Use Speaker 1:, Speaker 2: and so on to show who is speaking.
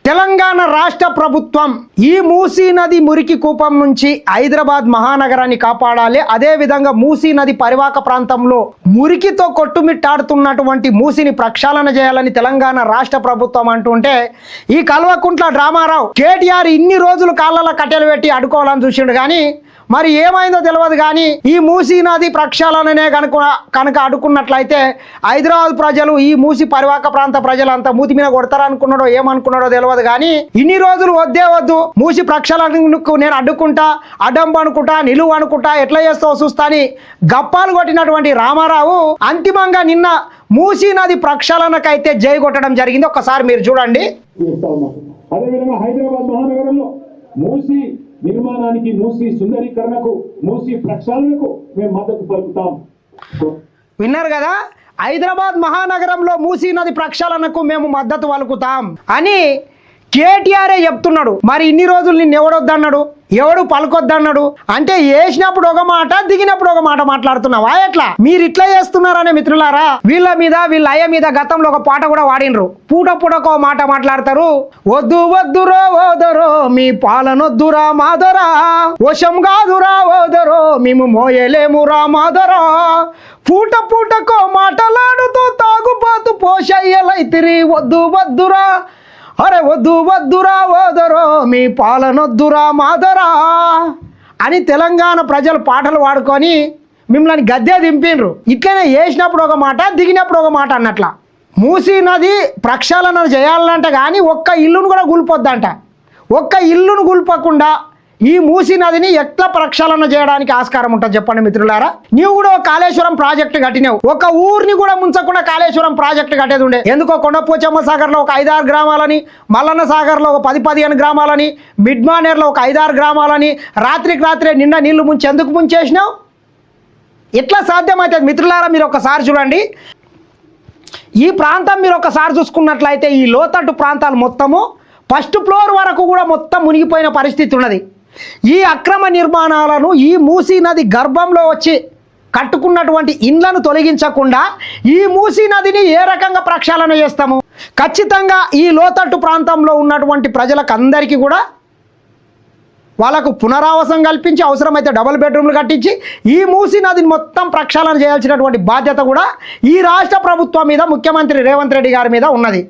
Speaker 1: తెలంగాణ రాష్ట్ర ప్రభుత్వం ఈ మూసీ నది మురికి కూపం నుంచి హైదరాబాద్ మహానగరాన్ని కాపాడాలి. అదే విధంగా మూసీ నది పరివాహక ప్రాంతంలో మురికితో కొట్టుమిట్టాడుతున్నటువంటి మూసిని ప్రక్షాళన చేయాలని తెలంగాణ రాష్ట్ర ప్రభుత్వం అంటుంటే ఈ కల్వకుంట్ల రామారావు కేటీఆర్ ఇన్ని రోజులు కాళ్ళ కట్టెలు పెట్టి అడ్డుకోవాలని చూసిండు. కానీ మరి ఏమైందో తెలియదు. కానీ ఈ మూసీ నది ప్రక్షాళననే కనుక అడ్డుకున్నట్లయితే హైదరాబాద్ ప్రజలు ఈ మూసి పరివాహక ప్రాంత ప్రజలంతా మూతి మీద కొడతారనుకున్నాడో ఏమనుకున్నాడో తెలియదు. కానీ ఇన్ని రోజులు వద్దే వద్దు, మూసి ప్రక్షాళనకు నేను అడ్డుకుంటా, అడ్డంపు అనుకుంటా, నిలువు అనుకుంటా, ఎట్లా చేస్తావు చూస్తా అని గప్పాలు కొట్టినటువంటి రామారావు అంతిమంగా నిన్న మూసీ నది ప్రక్షాళనకైతే జై కొట్టడం జరిగింది. ఒక్కసారి మీరు చూడండి.
Speaker 2: అదేవిధంగా హైదరాబాద్ మహానగరంలో మూసీ నిర్మాణానికి, మూసీ సుందరీకరణకు, మూసీ ప్రక్షాళనకు మేము మద్దతు పలుకుతాం.
Speaker 1: విన్నారు కదా, హైదరాబాద్ మహానగరంలో మూసీ నది ప్రక్షాళనకు మేము మద్దతు పలుకుతాం అని కేటీఆరే చెప్తున్నాడు. మరి ఇన్ని రోజులు నిన్ను ఎవడొద్దన్నాడు, ఎవడు పలుకొద్దన్నాడు అంటే వేసినప్పుడు ఒక మాట, దిగినప్పుడు ఒక మాట మాట్లాడుతున్నావా? ఎట్లా మీరు ఇట్లా చేస్తున్నారనే మిత్రులారా, వీళ్ళ మీద వీళ్ళ అయ్య మీద గతంలో ఒక పాట కూడా వాడినరు. పూటపూటకో మాట మాట్లాడతారు. వద్దు వద్దురో ఓదరో మీ పాలనొద్దురా మాదరా, వశం కాదురా ఓదరో మేము మోయలేమురా మాదరా, పూట పూటకో మాటలాడుతూ తాగుబాతు పోషయ్యలైతిరి, వద్దు వద్దురా, అరే వద్దు వద్దురా ఓదరో మీ పాలనొద్దురా మాదరా అని తెలంగాణ ప్రజలు పాటలు పాడుకొని మిమ్మల్ని గద్దె దింపినరు. ఇట్లనే వేసినప్పుడు ఒక మాట, దిగినప్పుడు ఒక మాట అన్నట్ల. మూసీ నది ప్రక్షాళన చేయాలంట కానీ ఒక్క ఇల్లును కూడా కూలిపోద్దంట. ఒక్క ఇల్లును కూల్పకుండా ఈ మూసీ నదిని ఎట్లా ప్రక్షాళన చేయడానికి ఆస్కారం ఉంటుంది చెప్పండి మిత్రులారా? నీవు కూడా ఒక కాళేశ్వరం ప్రాజెక్టు కట్టినావు, ఒక ఊరిని కూడా ముంచకుండా కాళేశ్వరం ప్రాజెక్టు కట్టేది ఉండే. ఎందుకో కొండపోచమ్మ సాగర్లో ఒక 5-6 గ్రామాలని, మల్లన్న సాగర్లో ఒక 10-15 గ్రామాలని, మిడ్మానేర్లో ఒక 5-6 గ్రామాలని రాత్రికి రాత్రే నిన్న నీళ్లు ముంచి ఎందుకు ముంచేసినావు? ఎట్లా సాధ్యమవుతుంది మిత్రులారా? మీరు ఒకసారి చూడండి. ఈ ప్రాంతం మీరు ఒకసారి చూసుకున్నట్లయితే ఈ లోతట్టు ప్రాంతాలు మొత్తము ఫస్ట్ ఫ్లోర్ వరకు కూడా మొత్తం మునిగిపోయిన పరిస్థితి ఉన్నది. ఈ అక్రమ నిర్మాణాలను ఈ మూసీ నది గర్భంలో వచ్చి కట్టుకున్నటువంటి ఇండ్లను తొలగించకుండా ఈ మూసీ నదిని ఏ రకంగా ప్రక్షాళన చేస్తాము? ఖచ్చితంగా ఈ లోతట్టు ప్రాంతంలో ఉన్నటువంటి ప్రజలకు అందరికీ కూడా వాళ్ళకు పునరావాసం కల్పించి అవసరమైతే డబుల్ బెడ్రూమ్లు కట్టించి ఈ మూసీ నదిని మొత్తం ప్రక్షాళన చేయాల్సినటువంటి బాధ్యత కూడా ఈ రాష్ట్ర ప్రభుత్వం మీద, ముఖ్యమంత్రి రేవంత్ రెడ్డి గారి మీద ఉన్నది.